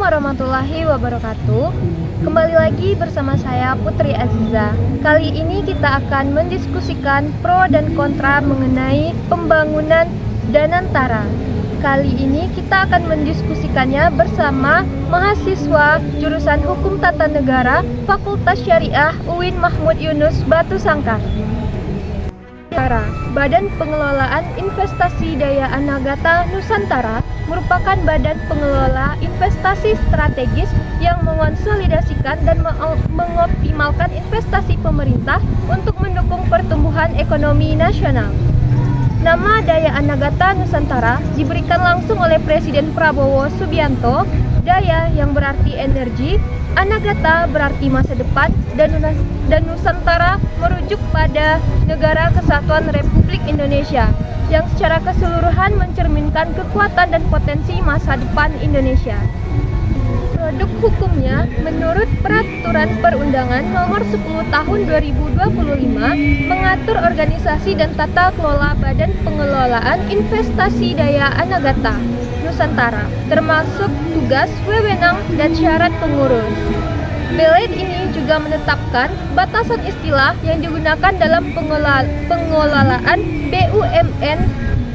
warahmatullahi wabarakatuh. Kembali lagi bersama saya Putri Aziza. Kali ini kita akan mendiskusikan pro dan kontra mengenai pembangunan Danantara. Kali ini kita akan mendiskusikannya bersama mahasiswa jurusan Hukum Tata Negara Fakultas Syariah UIN Mahmud Yunus Batu Sangkar. Badan Pengelolaan Investasi Daya Anagata Nusantara merupakan badan pengelola investasi strategis yang mengonsolidasikan dan mengoptimalkan investasi pemerintah untuk mendukung pertumbuhan ekonomi nasional. Nama Daya Anagata Nusantara diberikan langsung oleh Presiden Prabowo Subianto. Daya yang berarti energi, Anagata berarti masa depan, dan Nusantara merujuk pada Negara Kesatuan Republik Indonesia yang secara keseluruhan mencerminkan kekuatan dan potensi masa depan Indonesia. Produk hukumnya menurut Peraturan Perundangan Nomor 10 Tahun 2025 mengatur organisasi dan tata kelola Badan Pengelolaan Investasi Daya Anagata Nusantara, termasuk tugas, wewenang, dan syarat pengurus. Belet ini juga menetapkan batasan istilah yang digunakan dalam pengelolaan BUMN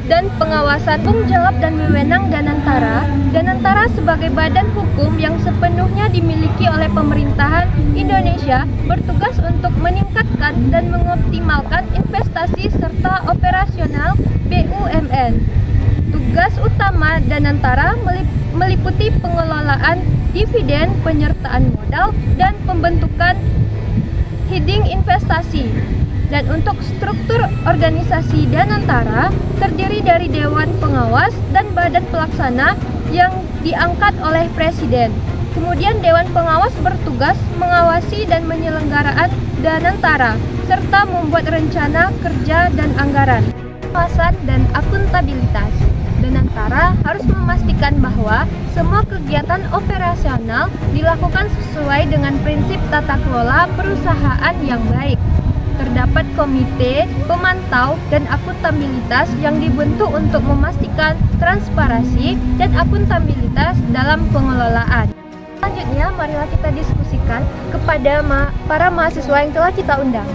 dan pengawasan tanggung jawab dan wewenang Danantara. Danantara sebagai badan hukum yang sepenuhnya dimiliki oleh pemerintahan Indonesia bertugas untuk meningkatkan dan mengoptimalkan investasi serta operasional BUMN. Tugas utama Danantara meliputi pengelolaan dividen, penyertaan modal, dan pembentukan holding investasi. Dan untuk struktur organisasi Danantara terdiri dari Dewan Pengawas dan Badan Pelaksana yang diangkat oleh Presiden. Kemudian Dewan Pengawas bertugas mengawasi dan menyelenggarakan Danantara serta membuat rencana kerja dan anggaran. Pengawasan dan akuntabilitas. Danantara harus memastikan bahwa semua kegiatan operasional dilakukan sesuai dengan prinsip tata kelola perusahaan yang baik. Terdapat komite, pemantau, dan akuntabilitas yang dibentuk untuk memastikan transparansi dan akuntabilitas dalam pengelolaan. Selanjutnya, marilah kita diskusikan kepada para mahasiswa yang telah kita undang.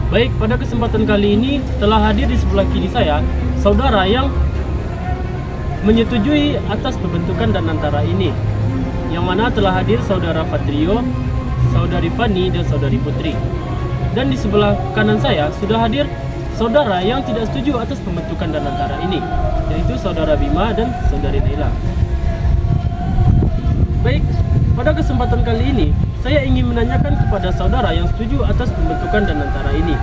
Baik, pada kesempatan kali ini telah hadir di sebelah kiri saya saudara yang menyetujui atas pembentukan Danantara ini, yang mana telah hadir saudara Fatrio, saudari Fani, dan saudari Putri. Dan di sebelah kanan saya sudah hadir saudara yang tidak setuju atas pembentukan Danantara ini, yaitu saudara Bima dan saudari Naila. Baik, pada kesempatan kali ini saya ingin menanyakan kepada saudara yang setuju atas pembentukan Danantara ini,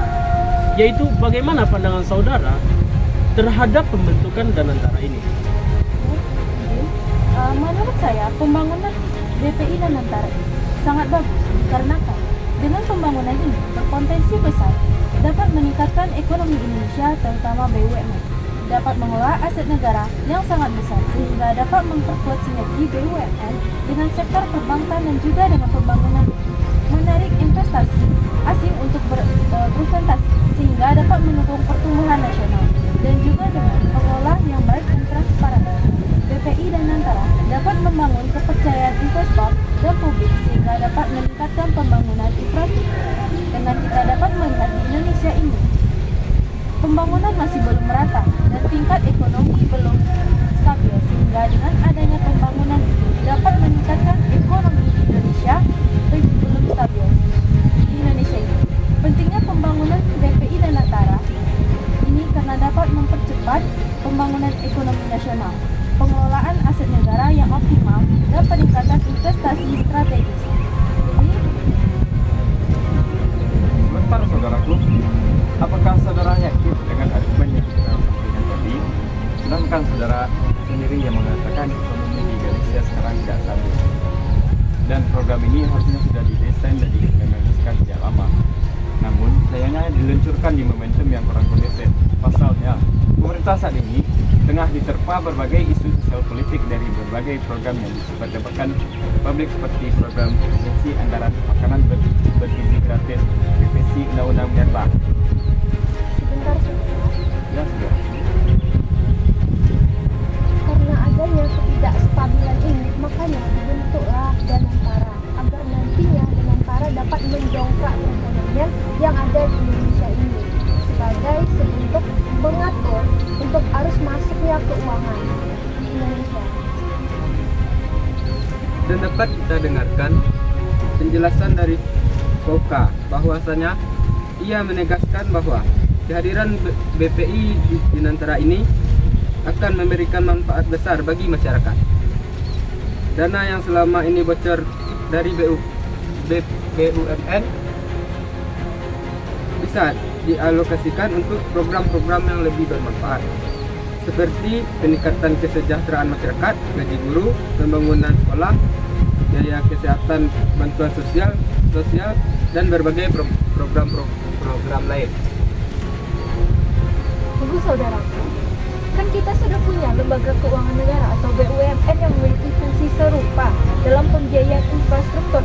yaitu bagaimana pandangan saudara terhadap pembentukan Danantara ini. Menurut saya, pembangunan BPI Danantara ini sangat bagus karena dengan pembangunan ini berpotensi besar dapat meningkatkan ekonomi Indonesia, terutama BUMN, dapat mengelola aset negara yang sangat besar sehingga dapat memperkuat sinergi BUMN dengan sektor perbankan dan juga dengan pembangunan menarik investasi asing untuk berinvestasi sehingga dapat mendukung pertumbuhan nasional dan juga dengan pengelola yang baik dan transparan. BPI Danantara dapat membangun kepercayaan investor dan publik sehingga dapat meningkatkan pembangunan infrastruktur. Dengan kita dapat melihat di Indonesia ini, pembangunan masih belum merata dan tingkat ekonomi belum stabil sehingga dengan adanya pembangunan dapat meningkatkan ekonomi Indonesia belum stabil di Indonesia ini. Pentingnya pembangunan BPI Danantara ini karena dapat mempercepat pembangunan ekonomi nasional, pengelolaan aset negara yang optimal, dan peningkatan investasi strategis. Sebentar saudaraku, apakah saudara yakin dengan argumen yang saudara sampaikan tadi? Sedangkan saudara sendiri yang mengatakan ekonomi di Indonesia sekarang tidak stabil. Dan program ini harusnya sudah didesain dan diimplementasikan sejak lama. Namun sayangnya diluncurkan di momentum yang kurang kondusif. Pasalnya, pemerintah saat ini tengah diterpa berbagai isu sosial politik dari berbagai program yang didapatkan publik seperti program efisiensi anggaran makanan bergizi gratis, revisi undang-undang minerba. Sebentar, Ya, sudah. karena adanya Dan dapat kita dengarkan penjelasan dari Foka bahwasanya ia menegaskan bahwa kehadiran BPI di Nantara ini akan memberikan manfaat besar bagi masyarakat. Dana yang selama ini bocor dari BUMN bisa dialokasikan untuk program-program yang lebih bermanfaat, seperti peningkatan kesejahteraan masyarakat, gaji guru, pembangunan sekolah, biaya kesehatan, bantuan sosial, dan berbagai program lain. Ibu saudaraku, kan kita sudah punya lembaga keuangan negara atau BUMN yang memiliki fungsi serupa dalam pembiayaan infrastruktur.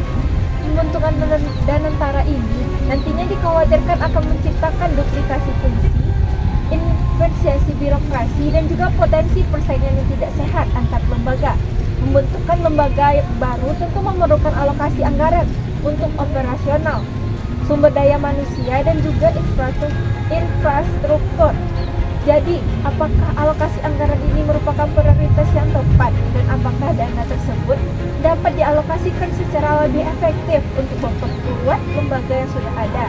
Pembentukan Danantara ini nantinya dikhawatirkan akan menciptakan duplikasi fungsi, inefisiensi birokrasi, dan juga potensi persaingan yang tidak sehat antar lembaga. Pembentukan lembaga baru tentu memerlukan alokasi anggaran untuk operasional, sumber daya manusia, dan juga infrastruktur. Jadi, apakah alokasi anggaran ini merupakan prioritas yang tepat, dan apakah dana tersebut dapat dialokasikan secara lebih efektif untuk memperkuat lembaga yang sudah ada?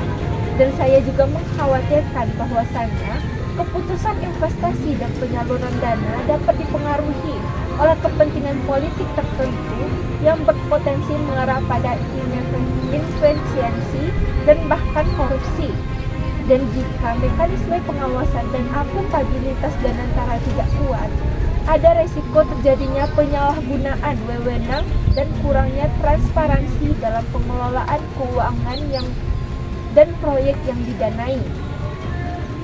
Dan saya juga mengkhawatirkan bahwasannya keputusan investasi dan penyaluran dana dapat dipengaruhi oleh kepentingan politik tertentu yang berpotensi mengarah pada inefisiensi dan bahkan korupsi. Dan jika mekanisme pengawasan dan akuntabilitas Danantara tidak kuat, ada resiko terjadinya penyalahgunaan wewenang dan kurangnya transparansi dalam pengelolaan keuangan dan proyek yang didanai.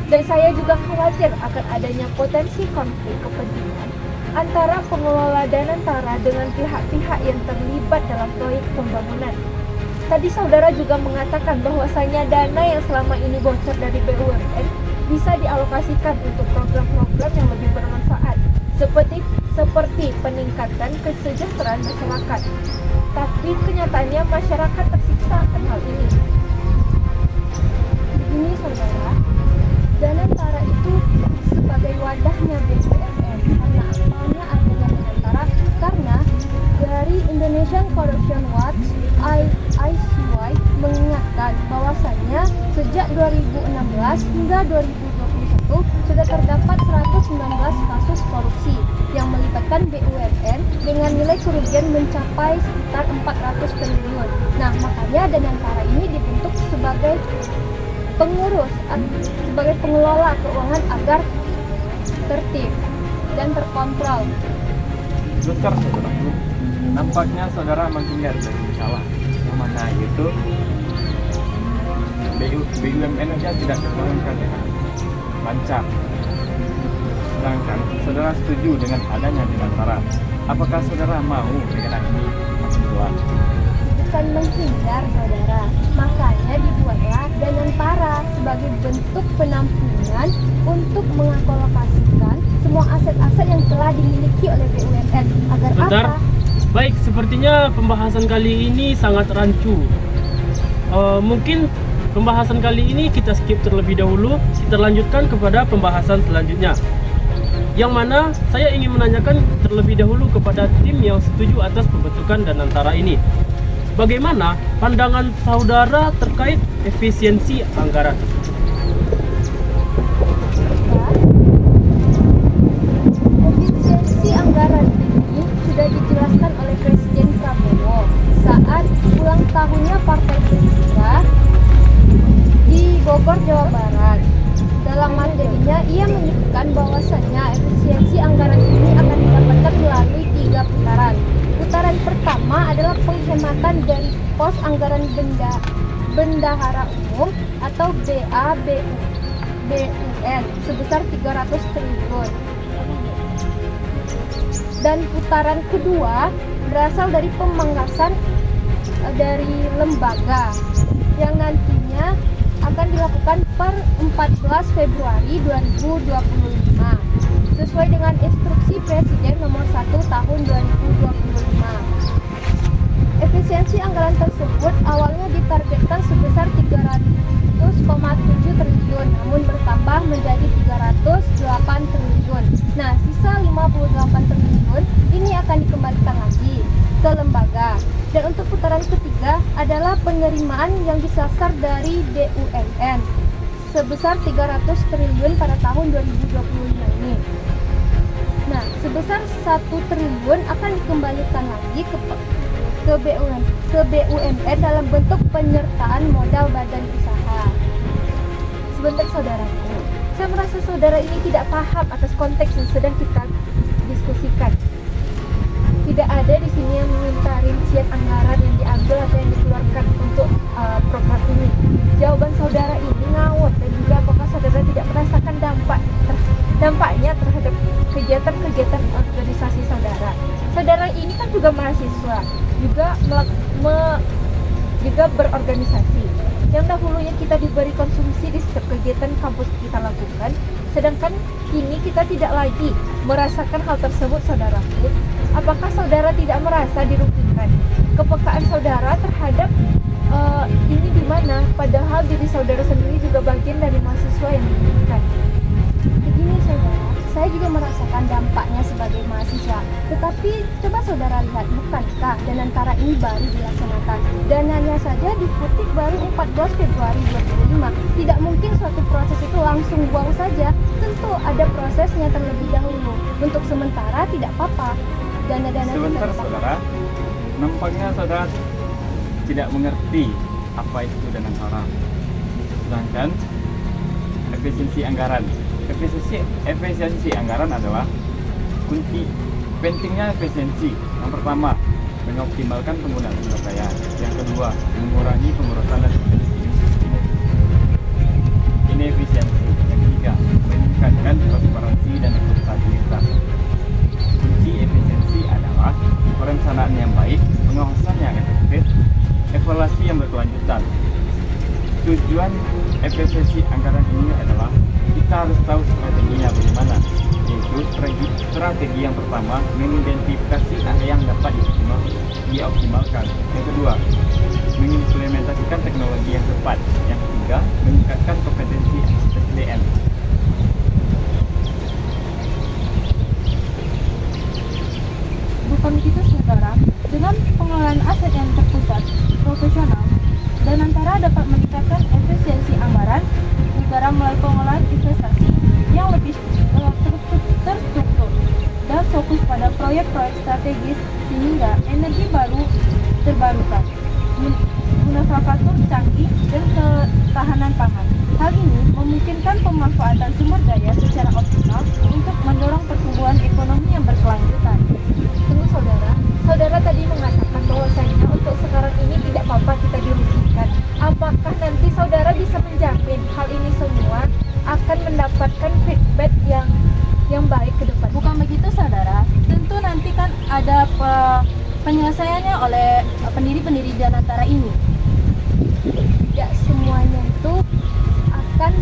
Dan saya juga khawatir akan adanya potensi konflik kepentingan antara pengelola Danantara dengan pihak-pihak yang terlibat dalam proyek pembangunan. Tadi saudara juga mengatakan bahwasanya dana yang selama ini bocor dari BUMN bisa dialokasikan untuk program-program yang lebih bermanfaat, seperti peningkatan kesejahteraan masyarakat. Tapi kenyataannya masyarakat tersiksa akan hal ini. Begini saudara, Danantara itu sebagai wadahnya BUMN karena asalnya adanya Danantara, karena dari Indonesian Corruption Watch ICY mengingatkan bahwasannya sejak 2016 hingga 2021 sudah terdapat 119 kasus korupsi yang melibatkan BUMN dengan nilai kerugian mencapai sekitar 400 triliun. Nah, makanya Danantara ini dibentuk sebagai sebagai pengelola keuangan agar tertib dan terkontrol. Bentar saudaraku, nampaknya saudara menghindar dari masalah yang mana itu BUMN aja tidak terjalankan dengan lancar. Sedangkan saudara setuju dengan adanya Danantara. Apakah saudara mau dengan ini makin kuat? Bukan menghindar saudara, makanya dibuatlah Danantara sebagai bentuk penampungan untuk mengalokasikan semua aset-aset yang telah dimiliki oleh BUMN agar Bentar. apa? Baik, sepertinya pembahasan kali ini sangat rancu. Mungkin pembahasan kali ini kita skip terlebih dahulu. Kita lanjutkan kepada pembahasan selanjutnya, yang mana saya ingin menanyakan terlebih dahulu kepada tim yang setuju atas pembentukan Danantara ini. Bagaimana pandangan saudara terkait efisiensi anggaran? Efisiensi anggaran ini sudah dijelaskan oleh Presiden Prabowo saat ulang tahunnya Partai Gerindra di Bogor, Jawa Barat. Dalam materinya, ia menyebutkan bahwasannya efisiensi anggaran ini akan didapatkan melalui 3 putaran. Putaran pertama adalah penghematan dari pos anggaran bendahara umum atau BABUN sebesar 300 triliun. Dan putaran kedua berasal dari pemangkasan dari lembaga yang nantinya akan dilakukan per 14 Februari 2025 sesuai dengan instruksi Presiden nomor 1 tahun 2025. Efisiensi anggaran tersebut awalnya ditargetkan sebesar 300,7 triliun namun bertambah menjadi 308 triliun. Nah, sisa 58 triliun ini akan dikembalikan lagi. ke lembaga. Dan untuk putaran ketiga adalah penerimaan yang disasar dari BUMN sebesar 300 triliun pada tahun 2025 ini. Nah, sebesar 1 triliun akan dikembalikan lagi ke BUMN dalam bentuk penyertaan modal badan usaha. Sebentar saudaraku, saya merasa saudara ini tidak paham atas konteks yang sedang kita diskusikan. Tidak ada di sini yang meminta rincian anggaran yang diambil atau yang dikeluarkan untuk program ini. Jawaban saudara ini ngawur, dan juga apakah saudara tidak merasakan dampaknya terhadap kegiatan-kegiatan organisasi saudara. Saudara ini kan juga mahasiswa, juga berorganisasi. Yang dahulunya kita diberi konsumsi di setiap kegiatan kampus kita lakukan, sedangkan kini kita tidak lagi merasakan hal tersebut, saudaraku. Apakah saudara tidak merasa dirugikan? Kepekaan saudara terhadap ini di mana? Padahal diri saudara sendiri juga bagian dari mahasiswa yang dirugikan. Begini saudara, saya juga merasakan dampaknya sebagai mahasiswa. Tetapi coba saudara lihat, bukankah Danantara ini baru dilaksanakan? Dananya saja dikutip baru 14 Februari 2005. Tidak mungkin suatu proses itu langsung buang saja. Tentu ada prosesnya terlebih dahulu. Untuk sementara tidak apa-apa. Dana-dana Sebentar saudara, nampaknya saudara tidak mengerti apa itu Danantara. Sedangkan efisiensi anggaran adalah kunci pentingnya efisiensi. Yang pertama, mengoptimalkan penggunaan sumber daya. Yang kedua, mengurangi pemborosan dan inefisiensi. Yang ketiga, meningkatkan transparansi dan akuntabilitas. Kunci efisiensi adalah perencanaan yang baik, pengawasan yang efektif, evaluasi yang berkelanjutan. Tujuan efisiensi anggaran ini adalah kita harus tahu strateginya bagaimana, yaitu strategi yang pertama, mengidentifikasi area yang dapat dioptimalkan. Yang kedua, mengimplementasikan teknologi yang tepat. Yang ketiga, meningkatkan kompetensi SDM. Bukan begitu saudara, dengan pengelolaan aset yang terpusat, profesional, Danantara dapat meningkatkan efisiensi anggaran negara melalui pengelolaan investasi yang lebih terstruktur dan fokus pada proyek-proyek strategis sehingga energi baru terbarukan, infrastruktur canggih dan ketahanan pangan. Hal ini memungkinkan pemanfaatan sumber daya secara optimal untuk mendorong pertumbuhan ekonomi yang berkelanjutan. Tunggu saudara tadi mengatakan bahwasanya untuk sekarang ini tidak apa-apa kita dirugikan. Apakah nanti saudara bisa menjamin hal ini semua akan mendapatkan feedback yang baik ke depan? Bukan begitu saudara, tentu nanti kan ada penyelesaiannya oleh pendiri-pendiri Danantara ini. Tidak semuanya itu akan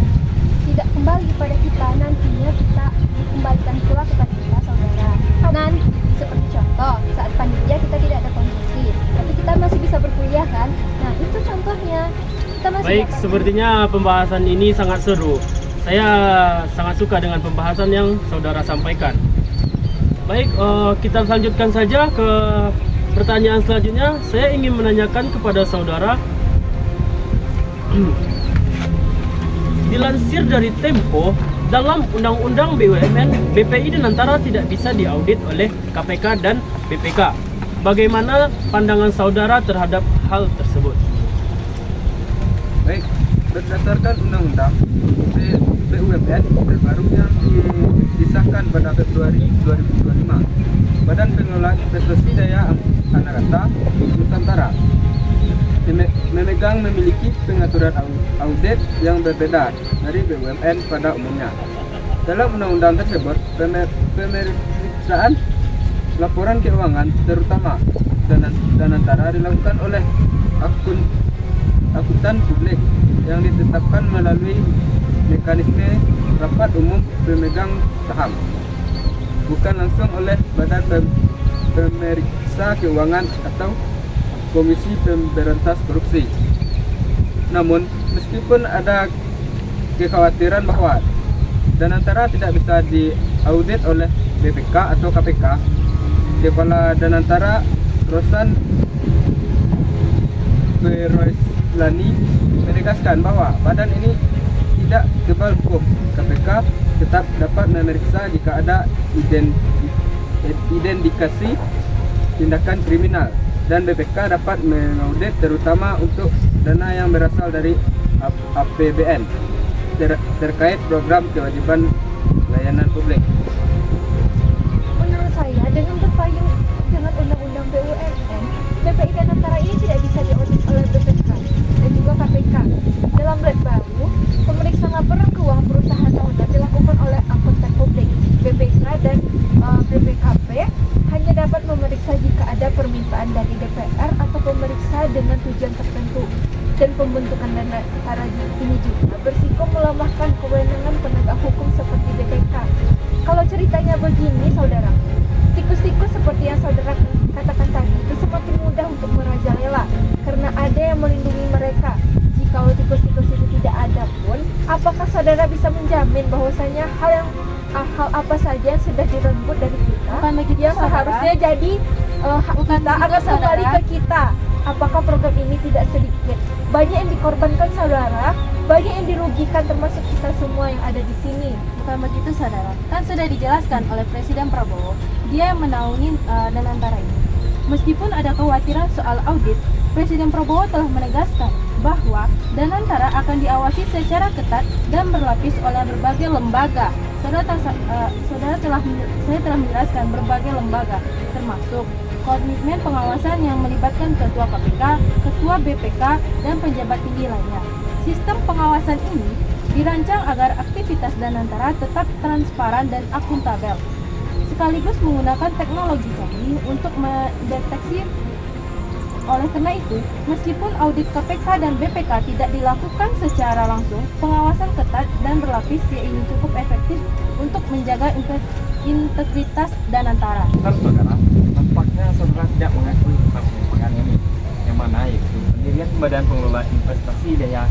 tidak kembali pada kita, nantinya kita dikembalikan pula kepada kita saudara. Nanti seperti contoh saat panitia kita tidak ada konsumsi, tapi kita masih bisa berkuliah kan? Nah itu contohnya. Kita masih Baik, dapat- sepertinya pembahasan ini sangat seru. Saya sangat suka dengan pembahasan yang saudara sampaikan. Baik, kita lanjutkan saja ke pertanyaan selanjutnya. Saya ingin menanyakan kepada saudara, dilansir dari Tempo, dalam Undang-Undang BUMN, BPI Danantara tidak bisa diaudit oleh KPK dan BPK. Bagaimana pandangan saudara terhadap hal tersebut? Baik, berdasarkan Undang-Undang BUMN terbaru yang disahkan pada Februari 2025, Badan Pengelola Investasi Daya Anagata Nusantara memiliki pengaturan audit yang berbeda dari BUMN pada umumnya. Dalam undang-undang tersebut, pemeriksaan laporan keuangan terutama Danantara dilakukan oleh akuntan publik yang ditetapkan melalui mekanisme rapat umum pemegang saham, bukan langsung oleh Badan Pemeriksa Keuangan atau Komisi Pemberantas Korupsi. Namun, meskipun ada kekhawatiran bahwa Danantara tidak bisa diaudit oleh BPK atau KPK, Kepala Danantara Rosan Beroislani menegaskan bahwa badan ini tidak kebal hukum. KPK tetap dapat memeriksa jika ada indikasi tindakan kriminal, dan BPK dapat mengaudit terutama untuk dana yang berasal dari APBN terkait program kewajiban layanan publik. Menurut saya, dengan berpayung dengan undang-undang BUMN, BPI dan antara ini tidak bisa diaudit oleh BPK dan juga KPK. Dalam red baru, pemeriksaan laporan keuangan perusahaan tahunan dilakukan oleh akuntan publik. BPK dan BPKP hanya dapat memeriksa jika ada permintaan dari DPR atau pemeriksa dengan tujuan tertentu. Dan pembentukan dana antara ini juga berisiko melemahkan kewenangan penegak hukum seperti BPK. Kalau ceritanya begini, saudara, tikus-tikus seperti yang saudara katakan tadi itu semakin mudah untuk merajalela karena ada yang melindungi mereka. Jika tikus-tikus itu tidak ada pun, apakah saudara bisa menjamin bahwasanya hal apa saja yang sudah direnggut dari kita Bukan begitu, yang saudara. seharusnya jadi hak Bukan kita begitu, akan kembali saudara. ke kita? Apakah program ini tidak sedikit? Banyak yang dikorbankan, saudara, banyak yang dirugikan, termasuk kita semua yang ada di sini. Bukan begitu, saudara. Kan sudah dijelaskan oleh Presiden Prabowo, dia yang menaungi Danantara ini. Meskipun ada kekhawatiran soal audit, Presiden Prabowo telah menegaskan bahwa Danantara akan diawasi secara ketat dan berlapis oleh berbagai lembaga. Saya telah menjelaskan berbagai lembaga, termasuk komitmen pengawasan yang melibatkan Ketua KPK, Ketua BPK, dan pejabat tinggi lainnya. Sistem pengawasan ini dirancang agar aktivitas Danantara tetap transparan dan akuntabel, sekaligus menggunakan teknologi canggih untuk mendeteksi. Oleh karena itu, meskipun audit KPK dan BPK tidak dilakukan secara langsung, pengawasan ketat dan berlapis ini cukup efektif untuk menjaga integritas Danantara. Bentar saudara, nampaknya saudara tidak mengakui tentang penyimpangan ini, yang mana yaitu pendirian Badan Pengelola Investasi Daya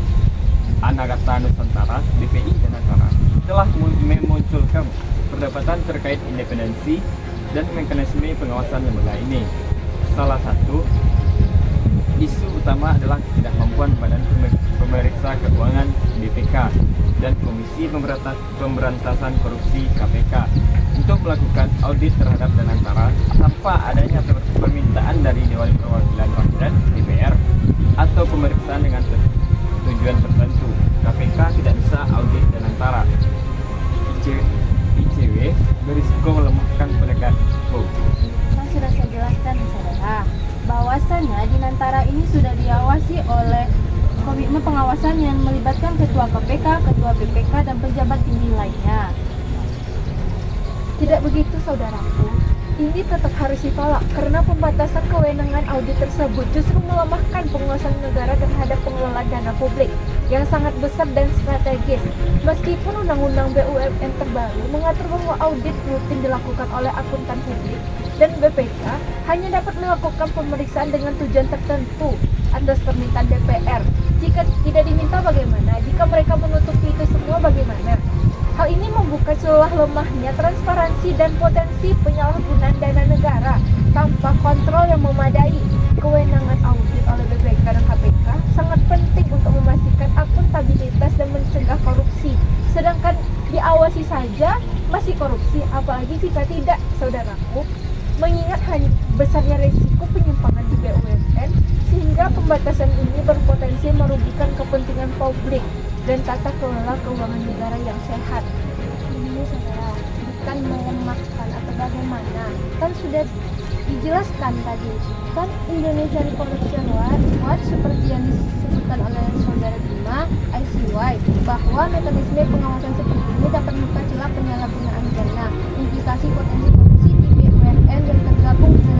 Anagata Nusantara (BPI) Danantara telah memunculkan perdebatan terkait independensi dan mekanisme pengawasan lembaga ini. Salah satu isu utama adalah ketidakmampuan Badan Pemeriksa Keuangan (BPK) dan Komisi Pemberantasan Korupsi (KPK) untuk melakukan audit terhadap Danantara tanpa adanya permintaan dari Dewan Perwakilan Rakyat (DPR) atau pemeriksaan dengan tujuan tertentu. KPK tidak bisa audit Danantara. ICW berisiko melemahkan penegak hukum. Kan sudah saya jelaskan, saudara, bahwasannya Danantara ini sudah diawasi oleh komitmen pengawasan yang melibatkan Ketua KPK, Ketua BPK, dan pejabat tinggi lainnya. Tidak begitu, saudaraku. Ini tetap harus ditolak karena pembatasan kewenangan audit tersebut justru melemahkan penguasaan negara terhadap pengelolaan dana publik yang sangat besar dan strategis. Meskipun Undang-Undang BUMN terbaru mengatur bahwa audit rutin dilakukan oleh akuntan publik dan BPK hanya dapat melakukan pemeriksaan dengan tujuan tertentu atas permintaan DPR. Jika tidak diminta bagaimana? Jika mereka menutupi itu semua bagaimana? Hal ini membuka celah lemahnya transparansi dan potensi penyalahgunaan dana negara tanpa kontrol yang memadai. Kewenangan audit oleh BPK dan KPK sangat penting untuk memastikan akuntabilitas dan mencegah korupsi. Sedangkan diawasi saja masih korupsi, apalagi jika tidak, saudaraku. Mengingat besarnya risiko penyimpangan di BUMN, sehingga pembatasan ini berpotensi merugikan kepentingan publik dan tata kelola keuangan negara yang sehat. Ini, saudara, bukan melemahkan atau bagaimana. Kan sudah dijelaskan tadi, kan Indonesia Revolution Watch seperti yang disebutkan oleh saudara Bima, ICY, bahwa mekanisme pengawasan seperti ini dapat membuka celah penyalahgunaan dana, implikasi potensi korupsi di BUMN yang tergabung di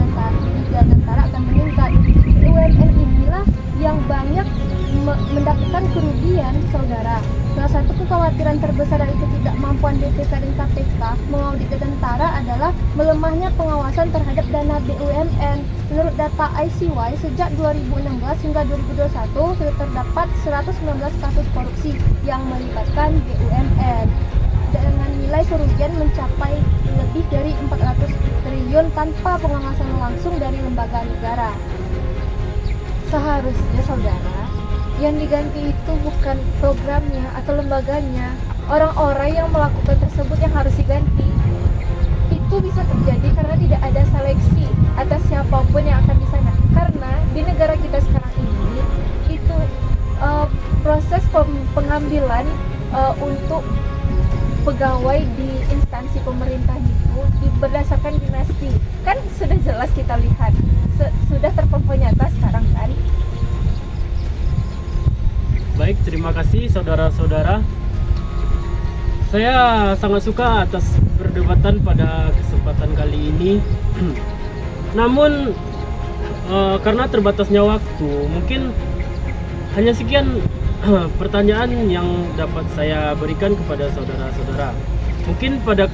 Danantara akan meningkat. BUMN inilah yang banyak mendapatkan kerugian, saudara. Salah satu kekhawatiran terbesar dari ketidakmampuan BPK dan KPK mengaudit Danantara adalah melemahnya pengawasan terhadap dana BUMN. Menurut data ICY, sejak 2016 hingga 2021 sudah terdapat 119 kasus korupsi yang melibatkan BUMN dengan nilai kerugian mencapai lebih dari 400 triliun tanpa pengawasan langsung dari lembaga lembaga negara. Seharusnya saudara, yang diganti itu bukan programnya atau lembaganya, orang-orang yang melakukan tersebut yang harus diganti. Itu bisa terjadi karena tidak ada seleksi atas siapapun yang akan di sana. Karena di negara kita sekarang ini itu proses pengambilan untuk pegawai di instansi pemerintah itu berdasarkan dinasti. Kan sudah jelas kita lihat, sudah terpampang nyata sekarang kan. Baik, terima kasih saudara-saudara. Saya sangat suka atas perdebatan pada kesempatan kali ini. Namun karena terbatasnya waktu, mungkin hanya sekian pertanyaan yang dapat saya berikan kepada saudara-saudara. Mungkin pada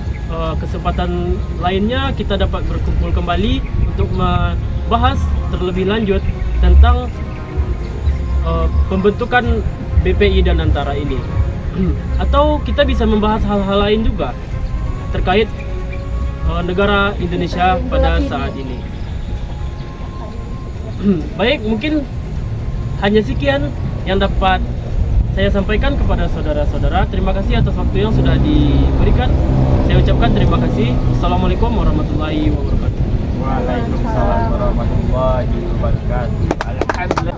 kesempatan lainnya kita dapat berkumpul kembali untuk membahas terlebih lanjut tentang pembentukan BPI dan Antara ini. Atau kita bisa membahas hal-hal lain juga terkait negara Indonesia pada saat ini. Baik, mungkin hanya sekian yang dapat saya sampaikan kepada saudara-saudara. Terima kasih atas waktu yang sudah diberikan. Saya ucapkan terima kasih. Assalamualaikum warahmatullahi wabarakatuh. Waalaikumsalam warahmatullahi wabarakatuh. Alhamdulillah.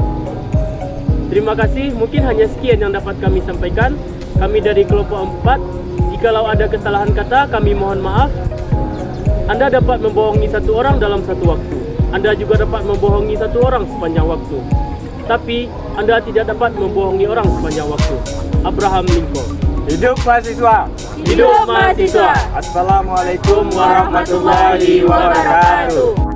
Terima kasih. Mungkin hanya sekian yang dapat kami sampaikan. Kami dari kelompok 4. Jikalau ada kesalahan kata, kami mohon maaf. Anda dapat membohongi satu orang dalam satu waktu. Anda juga dapat membohongi satu orang sepanjang waktu. Tapi Anda tidak dapat membohongi orang sepanjang waktu. Abraham Lincoln. Hidup mahasiswa. Hidup mahasiswa. Assalamualaikum warahmatullahi wabarakatuh.